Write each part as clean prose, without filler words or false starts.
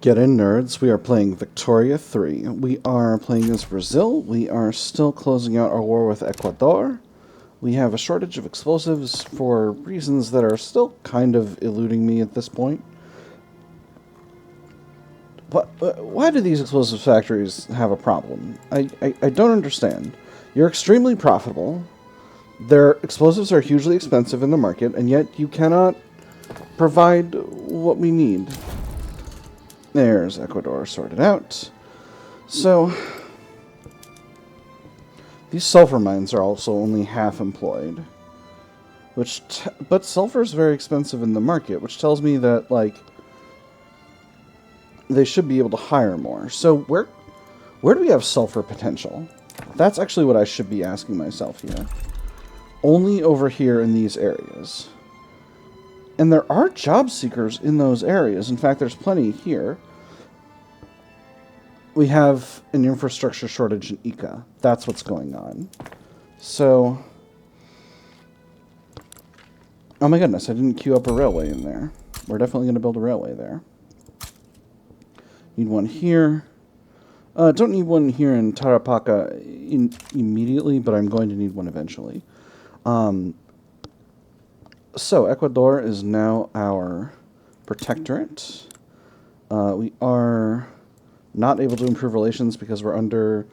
Get in, nerds. We are playing Victoria 3. We are playing as Brazil. We are still closing out our war with Ecuador. We have a shortage of explosives for reasons that are still kind of eluding me at this point. But why do these explosives factories have a problem? I don't understand. You're extremely profitable. Their explosives are hugely expensive in the market, and yet you cannot provide what we need. There's Ecuador sorted out. So, these sulfur mines are also only half employed. But sulfur is very expensive in the market, which tells me that, like, they should be able to hire more. So, where do we have sulfur potential? That's actually what I should be asking myself here. Only over here in these areas. And there are job seekers in those areas. In fact, there's plenty here. We have an infrastructure shortage in Ica. That's what's going on. So... oh my goodness, I didn't queue up a railway in there. We're definitely going to build a railway there. Need one here. Don't need one here in Tarapacá immediately, but I'm going to need one eventually. So, Ecuador is now our protectorate. We are not able to improve relations because we're under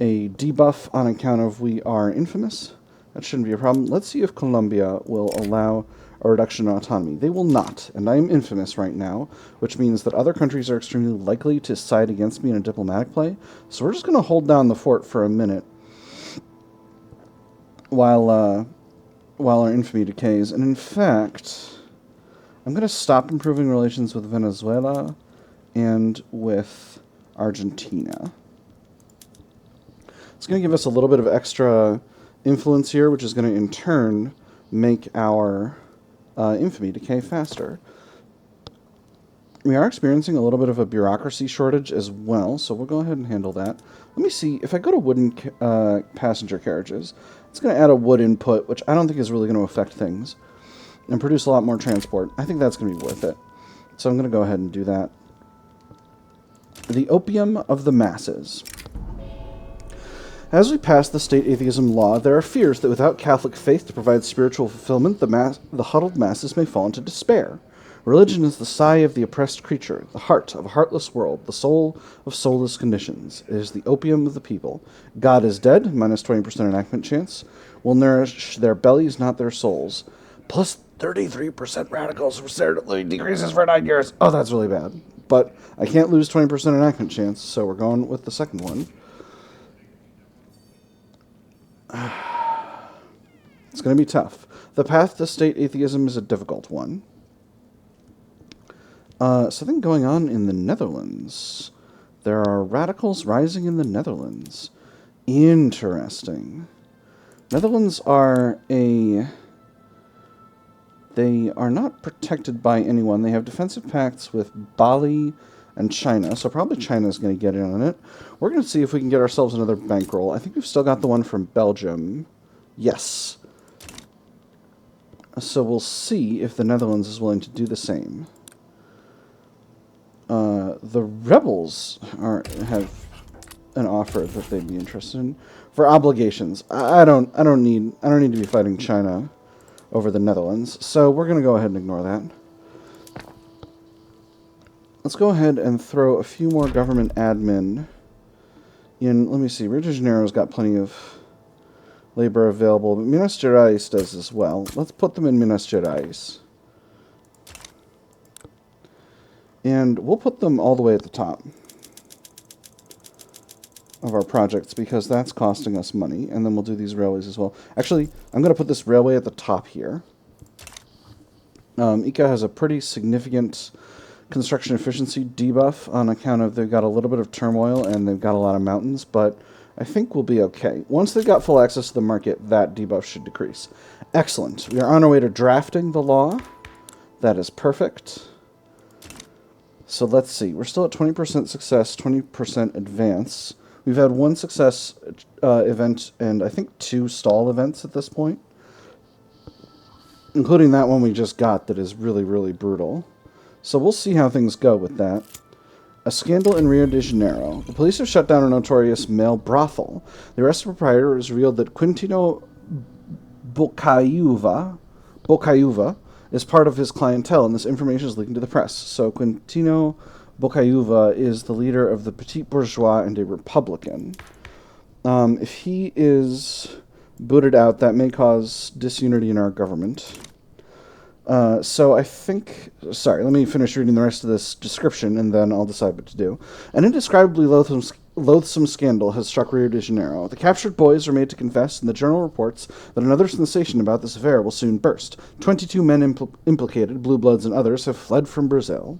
a debuff on account of we are infamous. That shouldn't be a problem. Let's see if Colombia will allow a reduction in autonomy. They will not, and I'm infamous right now, which means that other countries are extremely likely to side against me in a diplomatic play. So we're just going to hold down the fort for a minute while our infamy decays. And in fact, I'm going to stop improving relations with Venezuela and with Argentina. It's going to give us a little bit of extra influence here, which is going to in turn make our infamy decay faster. We are experiencing a little bit of a bureaucracy shortage as well, so we'll go ahead and handle that. Let me see, if I go to wooden passenger carriages, it's going to add a wood input, which I don't think is really going to affect things, and produce a lot more transport. I think that's going to be worth it. So I'm going to go ahead and do that. The opium of the masses. As we pass the state atheism law, there are fears that without Catholic faith to provide spiritual fulfillment, the huddled masses may fall into despair. Religion is the sigh of the oppressed creature, the heart of a heartless world, the soul of soulless conditions. It is the opium of the people. God is dead, minus 20% enactment chance, will nourish their bellies, not their souls. Plus 33% radicals decreases for 9 years. Oh, that's really bad. But I can't lose 20% enactment chance, so we're going with the second one. It's going to be tough. The path to state atheism is a difficult one. Something going on in the Netherlands. There are radicals rising in the Netherlands. Interesting. Netherlands are they are not protected by anyone. They have defensive pacts with Bali and China, so probably China's going to get in on it. We're going to see if we can get ourselves another bankroll. I think we've still got the one from Belgium. Yes. So we'll see if the Netherlands is willing to do the same. The rebels have an offer that they'd be interested in for obligations. I don't need to be fighting China over the Netherlands, so we're going to go ahead and ignore that. Let's go ahead and throw a few more government admin in. Let me see. Rio de Janeiro's got plenty of labor available, but Minas Gerais does as well. Let's put them in Minas Gerais. And we'll put them all the way at the top of our projects because that's costing us money. And then we'll do these railways as well. Actually, I'm going to put this railway at the top here. Ica has a pretty significant construction efficiency debuff on account of they've got a little bit of turmoil and they've got a lot of mountains, but I think we'll be okay. Once they've got full access to the market, that debuff should decrease. Excellent. We are on our way to drafting the law. That is perfect. So let's see. We're still at 20% success, 20% advance. We've had one success event and I think 2 stall events at this point, including that one we just got that is really, really brutal. So we'll see how things go with that. A scandal in Rio de Janeiro. The police have shut down a notorious male brothel. The arrested proprietor has revealed that Quintino Bocaiuva is part of his clientele, and this information is leaking to the press. So Quintino Bocaiuva is the leader of the Petit Bourgeois and a Republican. If he is booted out, that may cause disunity in our government. So I think... Sorry, let me finish reading the rest of this description, and then I'll decide what to do. An indescribably loathsome scandal has struck Rio de Janeiro. The captured boys are made to confess, and the journal reports that another sensation about this affair will soon burst. 22 men implicated, blue bloods and others, have fled from Brazil.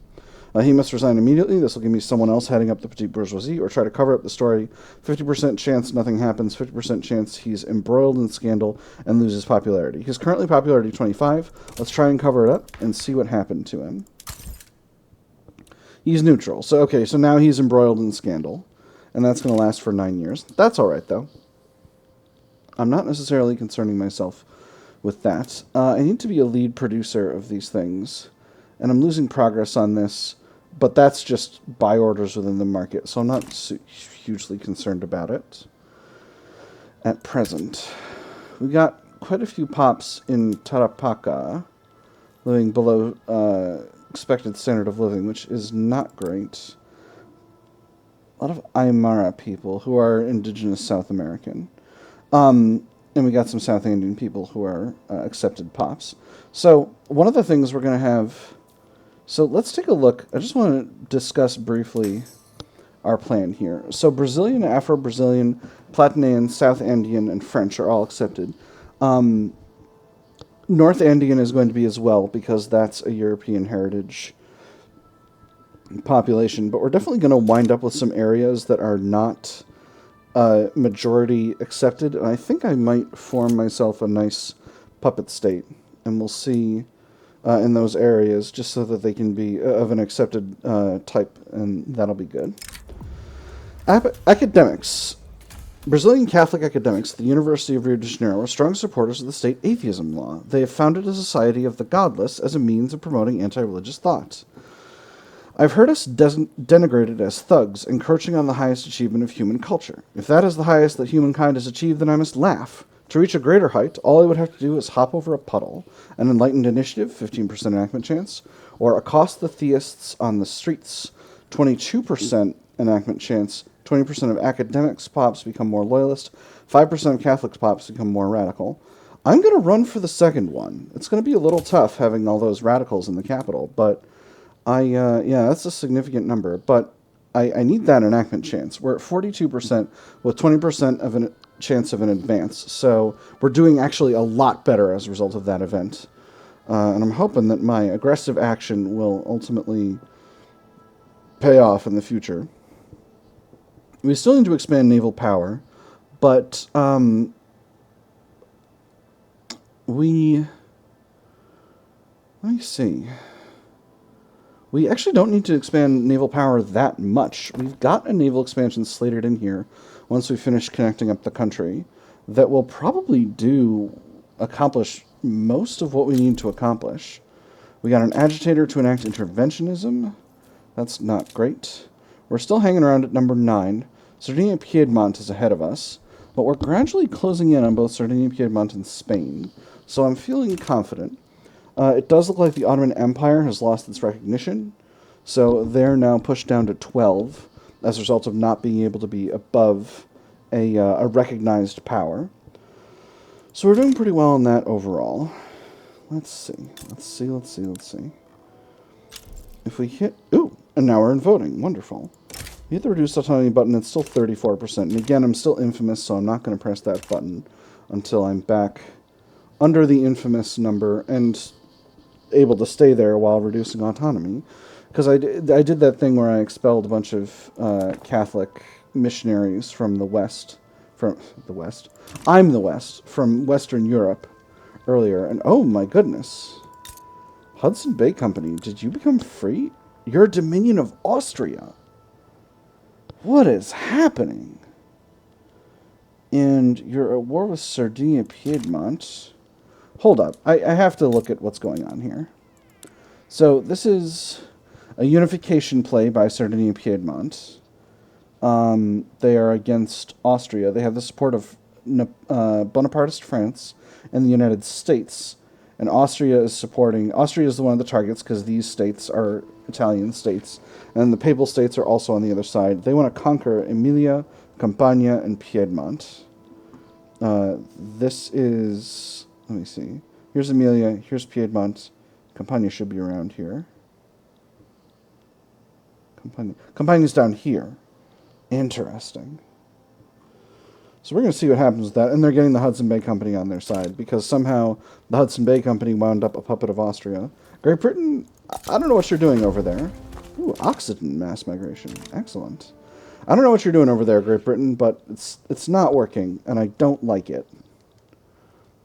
He must resign immediately. This will give me someone else heading up the Petite Bourgeoisie, or try to cover up the story. 50% chance nothing happens, 50% chance he's embroiled in scandal and loses popularity. He's currently popularity 25. Let's try and cover it up and see what happened to him. He's neutral. So, okay, so now he's embroiled in scandal, and that's going to last for 9 years. That's all right, though. I'm not necessarily concerning myself with that. I need to be a lead producer of these things, and I'm losing progress on this. But that's just buy orders within the market, so I'm not hugely concerned about it at present. We got quite a few pops in Tarapacá, living below expected standard of living, which is not great. A lot of Aymara people who are indigenous South American. And we got some South Indian people who are accepted pops. So one of the things we're going to have... So let's take a look. I just want to discuss briefly our plan here. So Brazilian, Afro-Brazilian, Platinian, South Andean, and French are all accepted. North Andean is going to be as well, because that's a European heritage population. But we're definitely going to wind up with some areas that are not majority accepted. And I think I might form myself a nice puppet state. And we'll see... in those areas, just so that they can be of an accepted type, and that'll be good. Academics. Brazilian Catholic academics at the University of Rio de Janeiro are strong supporters of the state atheism law. They have founded a society of the godless as a means of promoting anti-religious thought. I've heard us denigrated as thugs, encroaching on the highest achievement of human culture. If that is the highest that humankind has achieved, then I must laugh. To reach a greater height, all I would have to do is hop over a puddle. An enlightened initiative, 15% enactment chance, or accost the theists on the streets, 22% enactment chance, 20% of academics pops become more loyalist, 5% of Catholics pops become more radical. I'm going to run for the second one. It's going to be a little tough having all those radicals in the capital, but yeah, that's a significant number, but I need that enactment chance. We're at 42% with 20% of a chance of an advance, so we're doing actually a lot better as a result of that event. And I'm hoping that my aggressive action will ultimately pay off in the future. We still need to expand naval power, but let me see. We actually don't need to expand naval power that much. We've got a naval expansion slated in here once we finish connecting up the country that will probably accomplish most of what we need to accomplish. We got an agitator to enact interventionism. That's not great. We're still hanging around at number 9. Sardinia Piedmont is ahead of us, but we're gradually closing in on both Sardinia Piedmont and Spain, so I'm feeling confident. It does look like the Ottoman Empire has lost its recognition, so they're now pushed down to 12 as a result of not being able to be above a recognized power. So we're doing pretty well on that overall. Let's see. If we hit... Ooh! And now we're in voting. Wonderful. We hit the reduced autonomy button. It's still 34%. And again, I'm still infamous, so I'm not going to press that button until I'm back under the infamous number and able to stay there while reducing autonomy. Because I did that thing where I expelled a bunch of Catholic missionaries from the West. From Western Europe earlier. And oh my goodness. Hudson Bay Company, did you become free? You're a dominion of Austria. What is happening? And you're at war with Sardinia Piedmont. Hold up. I have to look at what's going on here. So this is... A unification play by Sardinia-Piedmont. They are against Austria. They have the support of Bonapartist France and the United States. And Austria is the one of the targets because these states are Italian states. And the Papal States are also on the other side. They want to conquer Emilia, Campania, and Piedmont. This is... Let me see. Here's Emilia. Here's Piedmont. Campania should be around here. Campania's down here. Interesting. So we're going to see what happens with that. And they're getting the Hudson Bay Company on their side because somehow the Hudson Bay Company wound up a puppet of Austria. Great Britain, I don't know what you're doing over there. Ooh, Occitan mass migration. Excellent. I don't know what you're doing over there, Great Britain, but it's not working, and I don't like it.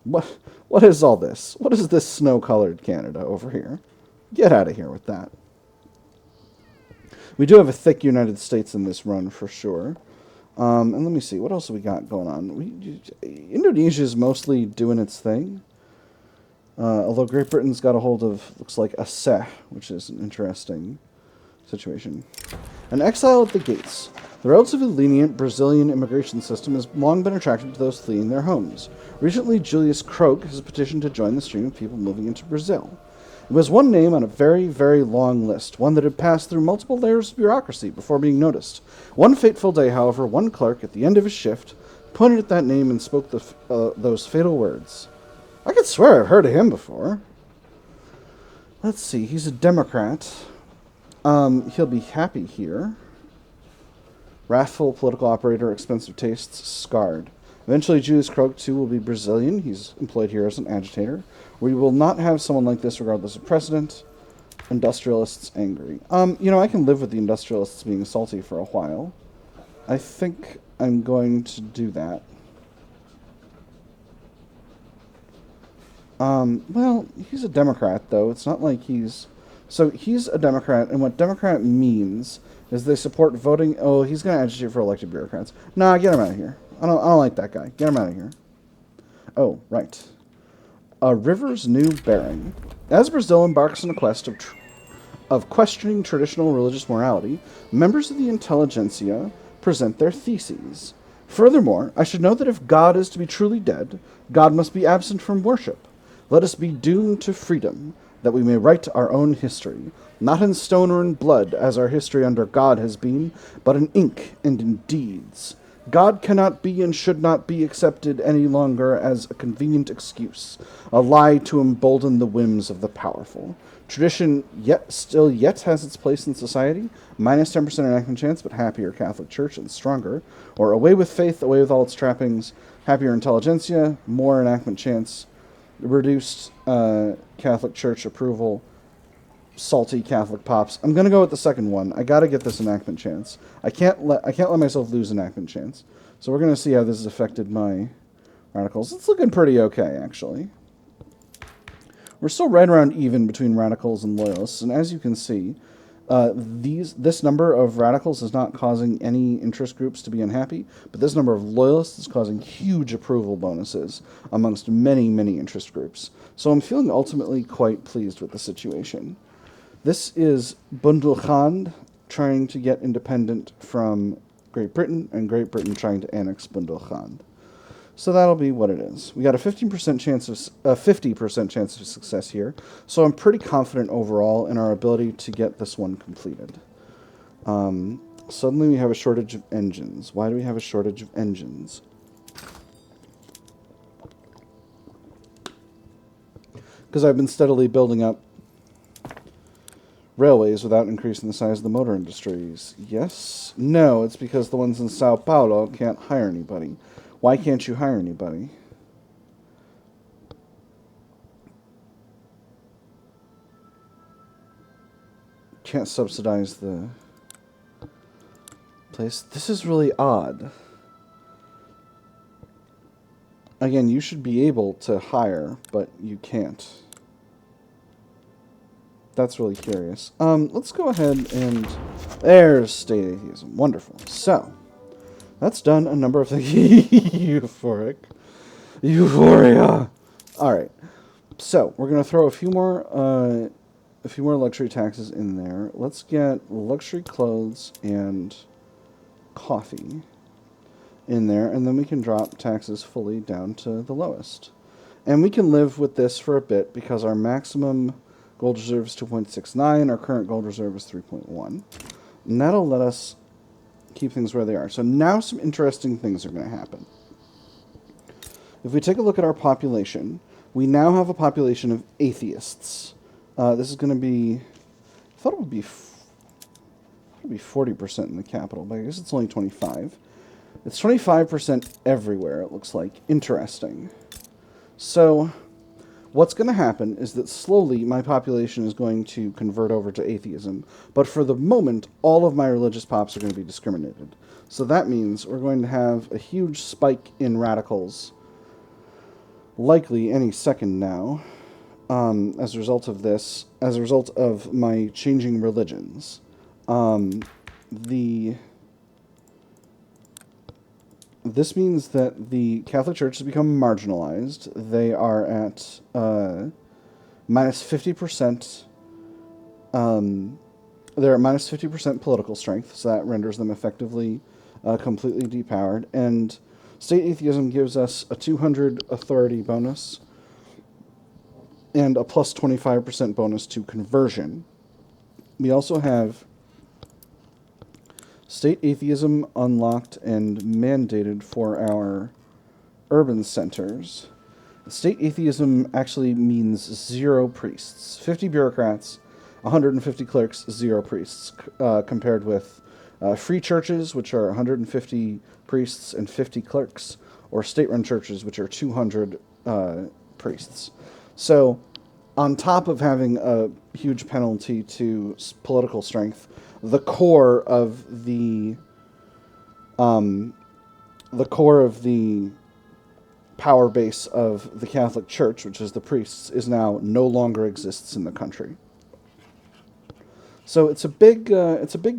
What is all this? What is this snow-colored Canada over here? Get out of here with that. We do have a thick United States in this run, for sure. And let me see, what else have we got going on? Indonesia is mostly doing its thing. Although Great Britain's got a hold of, looks like, Aceh, which is an interesting situation. An exile at the gates. The relatively lenient Brazilian immigration system has long been attractive to those fleeing their homes. Recently, Julius Croak has petitioned to join the stream of people moving into Brazil. It was one name on a very, very long list, one that had passed through multiple layers of bureaucracy before being noticed. One fateful day, however, one clerk, at the end of his shift, pointed at that name and spoke those fatal words. I could swear I've heard of him before. Let's see, he's a Democrat. He'll be happy here. Wrathful political operator, expensive tastes, scarred. Eventually, Julius Croak, too, will be Brazilian. He's employed here as an agitator. We will not have someone like this regardless of precedent. Industrialists angry. I can live with the industrialists being salty for a while. I think I'm going to do that. Well, he's a Democrat, though. It's not like he's... So he's a Democrat, and what Democrat means is they support voting... Oh, he's going to agitate for elected bureaucrats. Nah, get him out of here. I don't like that guy. Get him out of here. Oh, right. A river's new bearing. As Brazil embarks on a quest of questioning traditional religious morality, members of the intelligentsia present their theses. Furthermore, I should note that if God is to be truly dead, God must be absent from worship. Let us be doomed to freedom, that we may write our own history, not in stone or in blood, as our history under God has been, but in ink and in deeds. God cannot be and should not be accepted any longer as a convenient excuse, a lie to embolden the whims of the powerful. Tradition still has its place in society, minus 10% enactment chance, but happier Catholic Church and stronger. Or away with faith, away with all its trappings, happier intelligentsia, more enactment chance, reduced Catholic Church approval, salty Catholic pops. I'm gonna go with the second one. I gotta get this enactment chance. I can't let myself lose enactment chance. So we're gonna see how this has affected my radicals. It's looking pretty okay, actually. We're still right around even between radicals and loyalists, and as you can see, this number of radicals is not causing any interest groups to be unhappy, but this number of loyalists is causing huge approval bonuses amongst many, many interest groups. So I'm feeling ultimately quite pleased with the situation. This is Bundelkhand trying to get independent from Great Britain, and Great Britain trying to annex Bundelkhand. So that'll be what it is. We got a 50% chance of success here, so I'm pretty confident overall in our ability to get this one completed. Suddenly we have a shortage of engines. Why do we have a shortage of engines? Because I've been steadily building up railways without increasing the size of the motor industries. Yes? No, it's because the ones in Sao Paulo can't hire anybody. Why can't you hire anybody? Can't subsidize the place. This is really odd. Again, you should be able to hire, but you can't. That's really curious. Let's go ahead and... There's State Atheism. Wonderful. So, that's done a number of things. Euphoric. Euphoria! Alright. So, we're going to throw a few more a few more luxury taxes in there. Let's get luxury clothes and coffee in there, and then we can drop taxes fully down to the lowest. And we can live with this for a bit because our maximum gold reserve is 2.69, our current gold reserve is 3.1. And that'll let us keep things where they are. So now some interesting things are going to happen. If we take a look at our population, we now have a population of atheists. This is going to be, I thought it would be 40% in the capital, but I guess it's only 25. It's 25% everywhere, it looks like. Interesting. So what's going to happen is that slowly my population is going to convert over to atheism. But for the moment, all of my religious pops are going to be discriminated. So that means we're going to have a huge spike in radicals, likely any second now, as a result of this, as a result of my changing religions. This means that the Catholic Church has become marginalized. They are at minus 50%. They're at minus 50% political strength, so that renders them effectively completely depowered. And State Atheism gives us a 200 authority bonus and a plus 25% bonus to conversion. We also have State Atheism unlocked and mandated for our urban centers. State Atheism actually means 0 priests. 50 bureaucrats, 150 clerks, 0 priests, compared with free churches, which are 150 priests and 50 clerks, or state-run churches, which are 200 priests. So, on top of having a huge penalty to political strength, the core of the power base of the Catholic Church, which is the priests, is now no longer exists in the country. So it's a big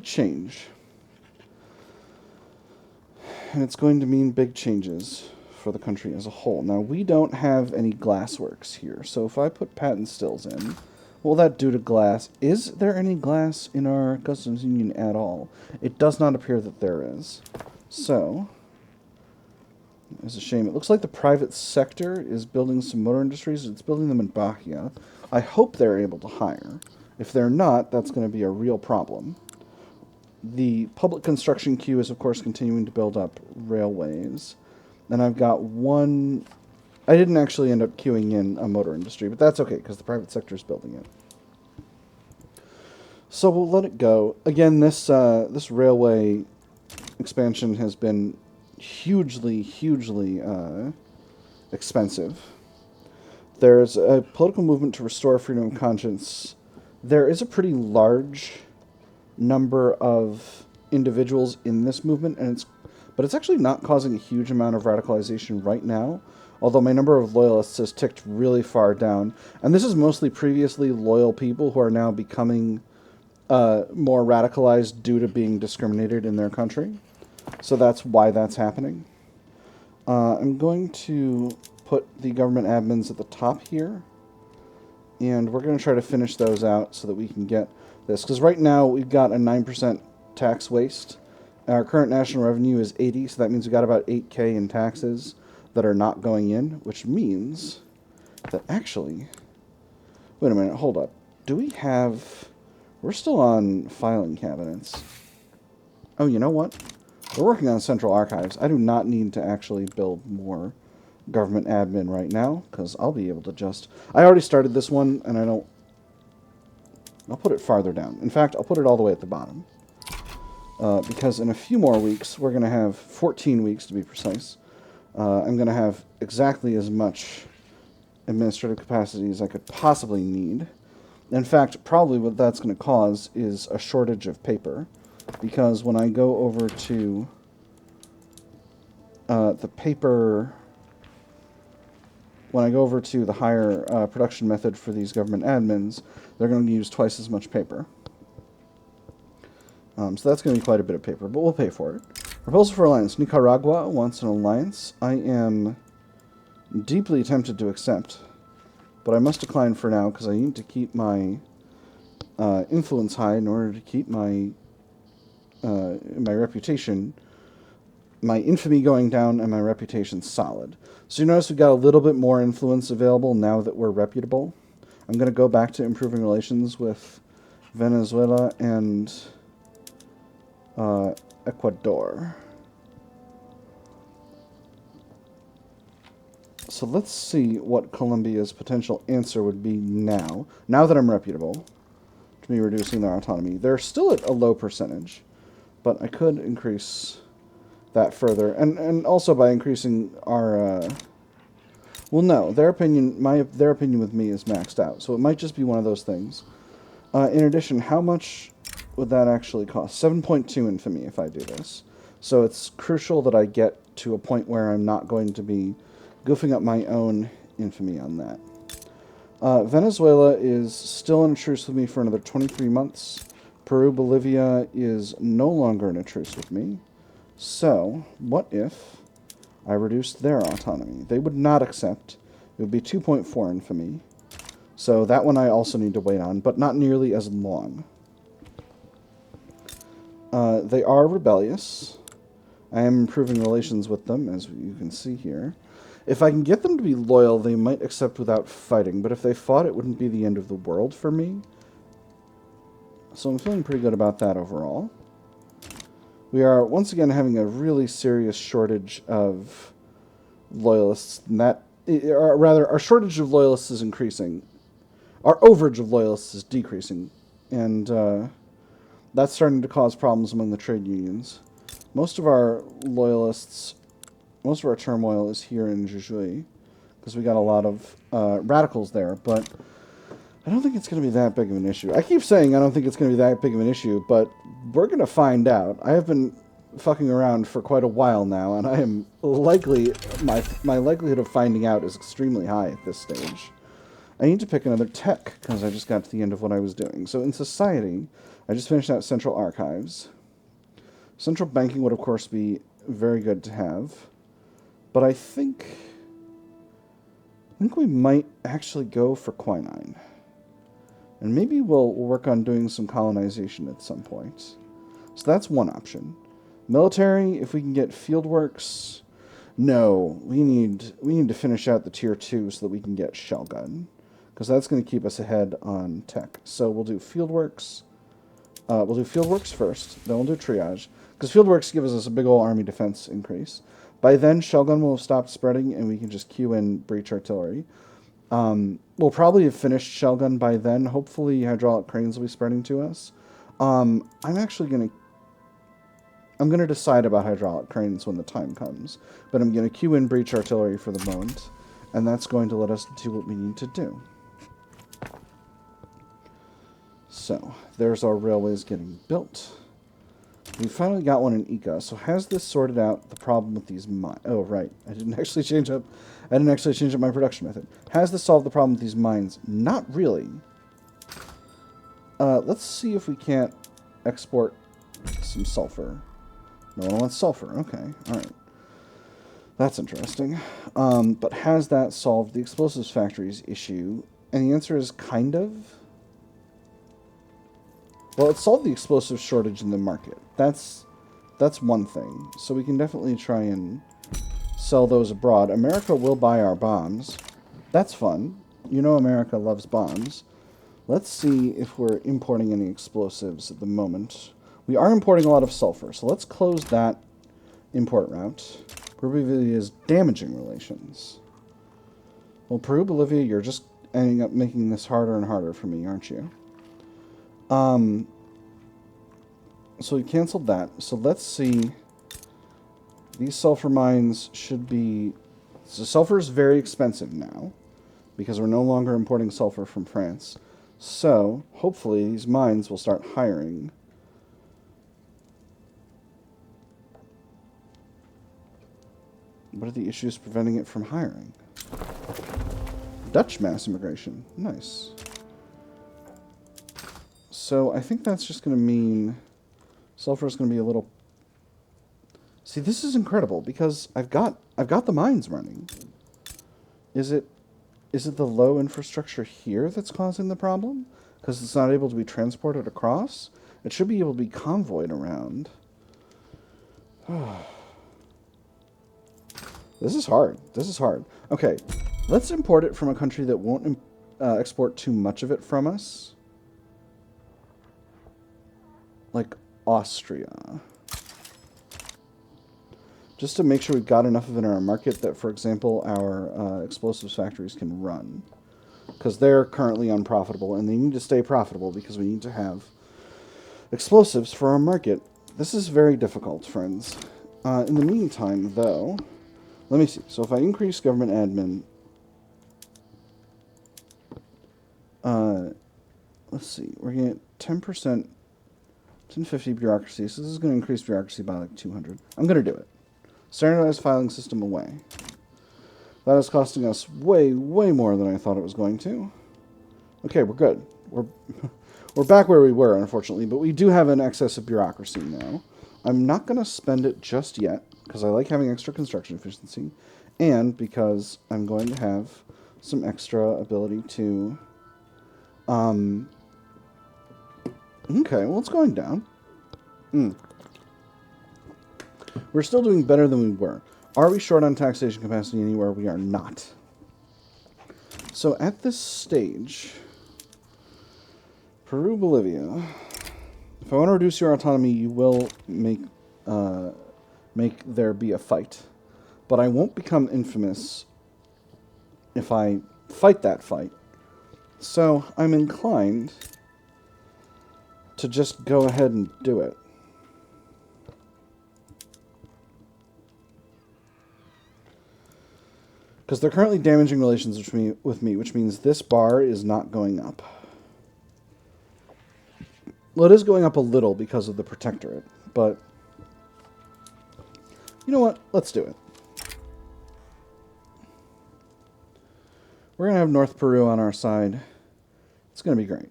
change, and it's going to mean big changes for the country as a whole. Now, we don't have any glassworks here, so if I put patent stills in, what will that do to glass? Is there any glass in our customs union at all? It does not appear that there is. So, it's a shame. It looks like the private sector is building some motor industries. It's building them in Bahia. I hope they're able to hire. If they're not, that's going to be a real problem. The public construction queue is, of course, continuing to build up railways. And I've got one... I didn't actually end up queuing in a motor industry, but that's okay, because the private sector is building it. So we'll let it go. Again, this railway expansion has been hugely expensive. There's a political movement to restore freedom of conscience. There is a pretty large number of individuals in this movement, but it's actually not causing a huge amount of radicalization right now, although my number of loyalists has ticked really far down. And this is mostly previously loyal people who are now becoming more radicalized due to being discriminated in their country. So that's why that's happening. I'm going to put the government admins at the top here, and we're going to try to finish those out so that we can get this. Because right now we've got a 9% tax waste. Our current national revenue is 80, so that means we've got about 8K in taxes that are not going in, which means that actually... Wait a minute, hold up. Do we have... We're still on filing cabinets. Oh, you know what? We're working on central archives. I do not need to actually build more government admin right now, because I'll be able to just... I already started this one, and I don't... I'll put it farther down. In fact, I'll put it all the way at the bottom. Because in a few more weeks, we're going to have 14 weeks to be precise. I'm going to have exactly as much administrative capacity as I could possibly need. In fact, probably what that's going to cause is a shortage of paper. Because when I go over to the paper... When I go over to the higher production method for these government admins, they're going to use twice as much paper. So that's going to be quite a bit of paper, but we'll pay for it. Proposal for alliance. Nicaragua wants an alliance. I am deeply tempted to accept, but I must decline for now because I need to keep my influence high in order to keep my reputation, my infamy going down, and my reputation solid. So you notice we've got a little bit more influence available now that we're reputable. I'm going to go back to improving relations with Venezuela and Ecuador. So let's see what Colombia's potential answer would be now that I'm reputable, to me reducing their autonomy. They're still at a low percentage, but I could increase that further, and also by increasing our, well, no, their opinion with me is maxed out, so it might just be one of those things. In addition, how much would that actually cost? 7.2 infamy if I do this. So it's crucial that I get to a point where I'm not going to be goofing up my own infamy on that. Venezuela is still in a truce with me for another 23 months. Peru, Bolivia is no longer in a truce with me. So, what if I reduced their autonomy? They would not accept. It would be 2.4 infamy. So that one I also need to wait on, but not nearly as long. They are rebellious. I am improving relations with them, as you can see here. If I can get them to be loyal, they might accept without fighting, but if they fought, it wouldn't be the end of the world for me. So I'm feeling pretty good about that overall. We are, once again, having a really serious shortage of loyalists, and that, or rather, our shortage of loyalists is increasing. Our overage of loyalists is decreasing, and that's starting to cause problems among the trade unions. Most of our loyalists, most of our turmoil is here in Jujuy, because we got a lot of radicals there, but I don't think it's going to be that big of an issue. I keep saying I don't think it's going to be that big of an issue, but we're going to find out. I have been fucking around for quite a while now, and I am likely, my likelihood of finding out is extremely high at this stage. I need to pick another tech, because I just got to the end of what I was doing. So in society, I just finished out central archives. Central banking would, of course, be very good to have, but I think we might actually go for quinine. And maybe we'll work on doing some colonization at some point. So that's one option. Military, if we can get fieldworks. No, we need to finish out the tier 2 so that we can get shell gun, because that's going to keep us ahead on tech. So we'll do fieldworks. We'll do fieldworks first, then we'll do triage, because fieldworks gives us a big old army defense increase. By then, shell gun will have stopped spreading, and we can just queue in breach artillery. We'll probably have finished shell gun by then. Hopefully hydraulic cranes will be spreading to us. I'm going to decide about hydraulic cranes when the time comes, but I'm going to queue in breach artillery for the moment, and that's going to let us do what we need to do. So, there's our railways getting built. We finally got one in Ica. So has this sorted out the problem with these mines? Oh, right. I didn't actually change up my production method. Has this solved the problem with these mines? Not really. Let's see if we can't export some sulfur. No one wants sulfur. Okay. All right. That's interesting. But has that solved the explosives factories issue? And the answer is kind of. Well, it solved the explosive shortage in the market. That's one thing. So we can definitely try and sell those abroad. America will buy our bombs. That's fun. You know America loves bombs. Let's see if we're importing any explosives at the moment. We are importing a lot of sulfur, so let's close that import route. Peru-Bolivia is damaging relations. Well, Peru-Bolivia, you're just ending up making this harder and harder for me, aren't you? So we canceled that. So let's see. These sulfur mines should be... So sulfur is very expensive now, because we're no longer importing sulfur from France. So, hopefully, these mines will start hiring. What are the issues preventing it from hiring? Dutch mass immigration. Nice. So, I think that's just going to mean sulfur is going to be a little... See, this is incredible, because I've got the mines running. Is it the low infrastructure here that's causing the problem? because it's not able to be transported across. It should be able to be convoyed around. This is hard. This is hard. Okay, let's import it from a country that won't export too much of it from us. Like Austria. Just to make sure we've got enough of it in our market that, for example, our explosives factories can run. Because they're currently unprofitable, and they need to stay profitable because we need to have explosives for our market. This is very difficult, friends. In the meantime, though, let me see. So if I increase government admin, let's see, we're going to get 10%, 1050 bureaucracy. So this is going to increase bureaucracy by like 200. I'm going to do it. Standardized filing system away. That is costing us way, way more than I thought it was going to. Okay, we're good. We're back where we were, unfortunately, but we do have an excess of bureaucracy now. I'm not going to spend it just yet, because I like having extra construction efficiency, and because I'm going to have some extra ability to... Okay, well, it's going down. We're still doing better than we were. Are we short on taxation capacity anywhere? We are not. So at this stage, Peru, Bolivia, if I want to reduce your autonomy, you will make there be a fight. But I won't become infamous if I fight that fight. So I'm inclined to just go ahead and do it. Because they're currently damaging relations with me, which means this bar is not going up. Well, it is going up a little because of the protectorate, but you know what? Let's do it. We're going to have North Peru on our side. It's going to be great.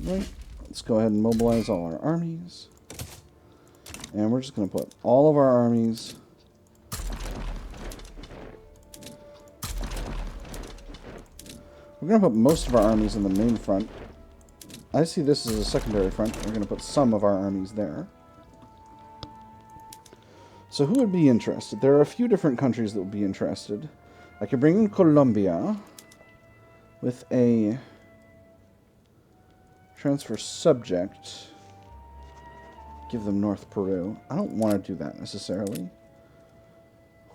Right. Let's go ahead and mobilize all our armies. And we're just going to put all of our armies we're going to put most of our armies in the main front. I see this as a secondary front. We're going to put some of our armies there. So who would be interested? There are a few different countries that would be interested. I could bring in Colombia with a transfer subject. Give them North Peru. I don't want to do that necessarily.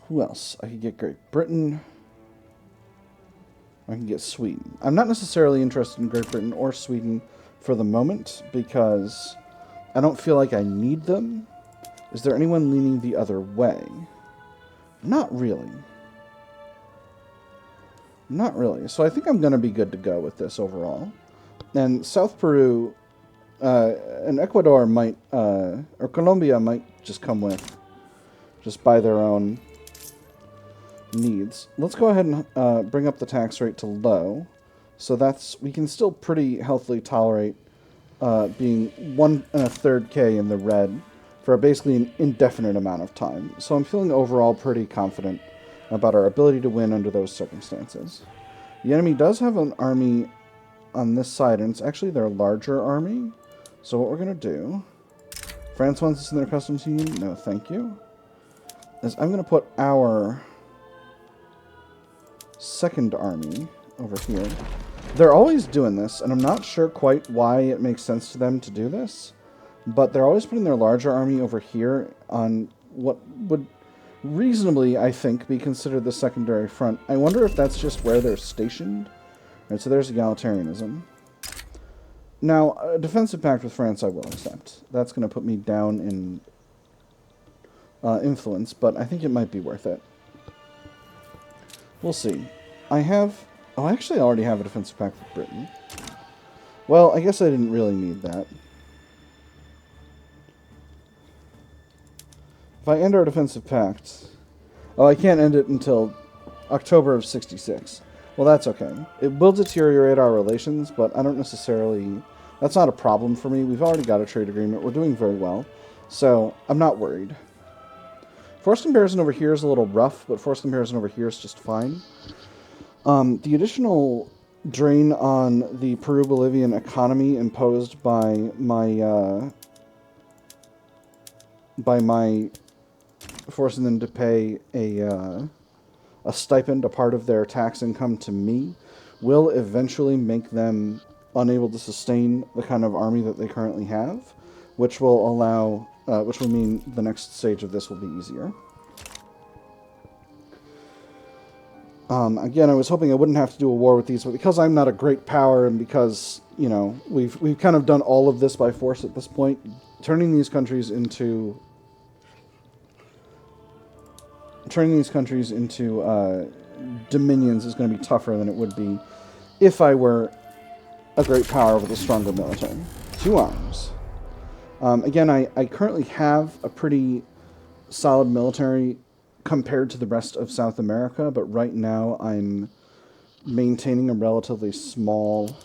Who else? I could get Great Britain. I can get Sweden. I'm not necessarily interested in Great Britain or Sweden for the moment because I don't feel like I need them. Is there anyone leaning the other way? Not really. Not really. So I think I'm going to be good to go with this overall. And South Peru... and Ecuador might, or Colombia might just come with, just by their own needs. Let's go ahead and bring up the tax rate to low. So we can still pretty healthily tolerate being 1 1/3 K in the red for basically an indefinite amount of time. So I'm feeling overall pretty confident about our ability to win under those circumstances. The enemy does have an army on this side, and it's actually their larger army. So what we're going to do, France wants us in their customs union? No, thank you. Is I'm going to put our second army over here. They're always doing this, and I'm not sure quite why it makes sense to them to do this, but they're always putting their larger army over here on what would reasonably, I think, be considered the secondary front. I wonder if that's just where they're stationed. Right, so there's egalitarianism. Now, a defensive pact with France I will accept. That's going to put me down in influence, but I think it might be worth it. We'll see. I actually already have a defensive pact with Britain. Well, I guess I didn't really need that. If I end our defensive pact... Oh, I can't end it until October of 66. Well, that's okay. It will deteriorate our relations, but I don't necessarily... That's not a problem for me. We've already got a trade agreement. We're doing very well. So, I'm not worried. Force comparison over here is a little rough, but force comparison over here is just fine. The additional drain on the Peru-Bolivian economy imposed by my forcing them to pay a stipend, a part of their tax income to me, will eventually make them unable to sustain the kind of army that they currently have, which will mean the next stage of this will be easier. Again, I was hoping I wouldn't have to do a war with these, but because I'm not a great power, and because, you know, we've kind of done all of this by force at this point, turning these countries into dominions is going to be tougher than it would be if I were a great power with a stronger military. 2 arms. Again, I currently have a pretty solid military compared to the rest of South America, but right now I'm maintaining a relatively small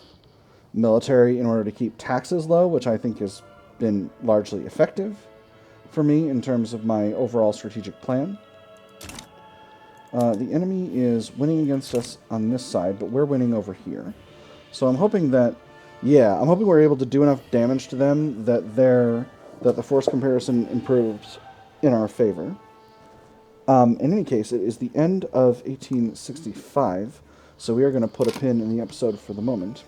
military in order to keep taxes low, which I think has been largely effective for me in terms of my overall strategic plan. The enemy is winning against us on this side, but we're winning over here. So I'm hoping that, I'm hoping we're able to do enough damage to them that the force comparison improves in our favor. In any case, it is the end of 1865, so we are going to put a pin in the episode for the moment.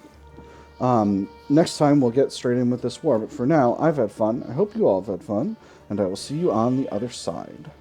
Next time we'll get straight in with this war, but for now, I've had fun. I hope you all have had fun, and I will see you on the other side.